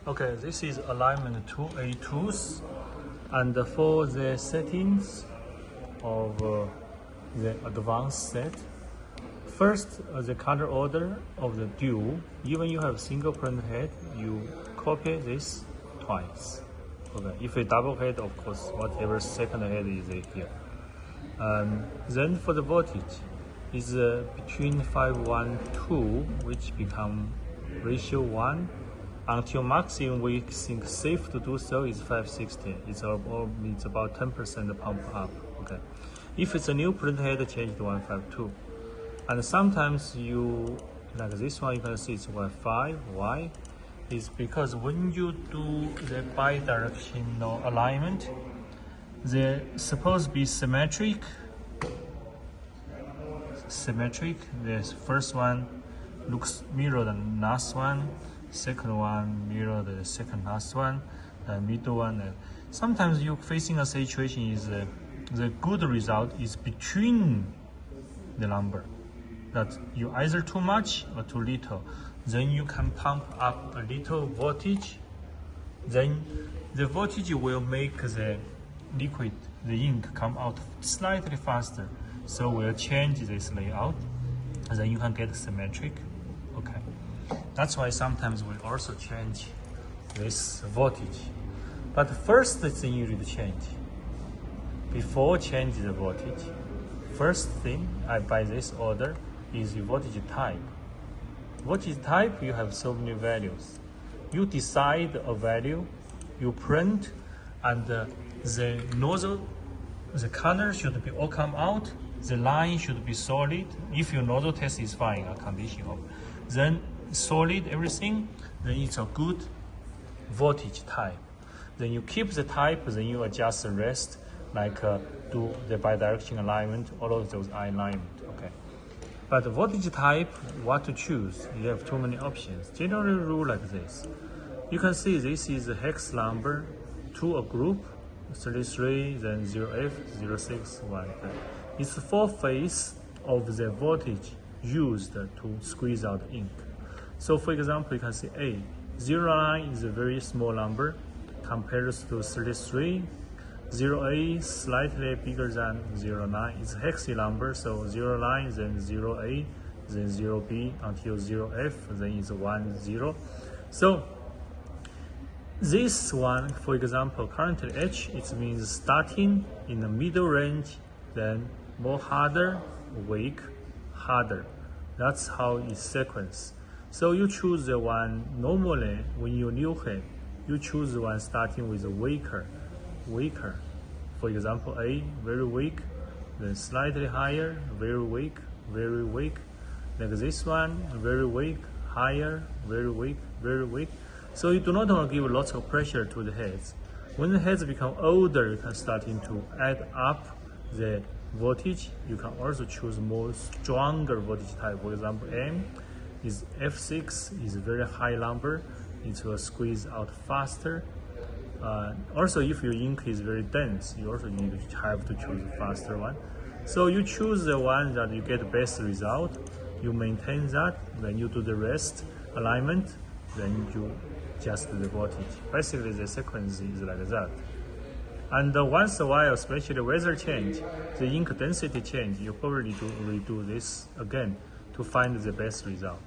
Okay, this is alignment tool ATools, and for the settings of the advanced set, first the color order of the dual. Even you have single print head, you copy this twice. Okay, if a double head, of course, whatever second head is here. Then for the voltage, is between 512, which become ratio 1, until maximum we think safe to do so is 560. It's about 10% pump up. Okay, if it's a new print head, change to 152. And sometimes you, like this one, you can see it's 1.5. Why? It's because when you do the bidirectional alignment, they're supposed to be symmetric. The first one looks mirror the last one, second one mirror the second last one, the middle one. Sometimes you're facing a situation is the good result is between the number, that you either too much or too little. Then you can pump up a little voltage. Then the voltage will make the liquid, the ink, come out slightly faster. So we'll change this layout, and then you can get symmetric. Okay, that's why sometimes we also change this voltage. But first thing you need to change, before changing the voltage, first thing I buy this order is the voltage type. Voltage type, you have so many values. You decide a value, you print, and the nozzle, the color should be all come out. The line should be solid. If your nozzle test is fine, a condition of, then solid everything, then it's a good voltage type. Then you keep the type, then you adjust the rest, like do the bidirectional alignment, all of those alignment. Okay. But the voltage type, what to choose? You have too many options. Generally rule like this. You can see this is a hex number to a group, 33, then 0F, 06, 1. It's the 4 phase of the voltage used to squeeze out ink. So for example, you can see A, 09 is a very small number compared to 33. 0A slightly bigger than 09. It's a hexy number, so 09, then 0A, then 0B until 0F, then it's 10. So this one, for example, currently H, it means starting in the middle range, then more harder, weak, harder. That's how it's sequence. So you choose the one normally when you new head, you choose the one starting with a weaker. For example, A, very weak, then slightly higher, very weak, very weak. Like this one, very weak, higher, very weak, very weak. So you do not want to give lots of pressure to the heads. When the heads become older, you can start to add up the voltage. You can also choose more stronger voltage type. For example, M is F6 is a very high number. It will squeeze out faster. Also, if your ink is very dense, you also have to choose a faster one. So you choose the one that you get the best result. You maintain that. Then you do the rest alignment. Then you adjust the voltage. Basically, the sequence is like that. And once in a while, especially weather change, the ink density change, you probably need to redo this again to find the best result.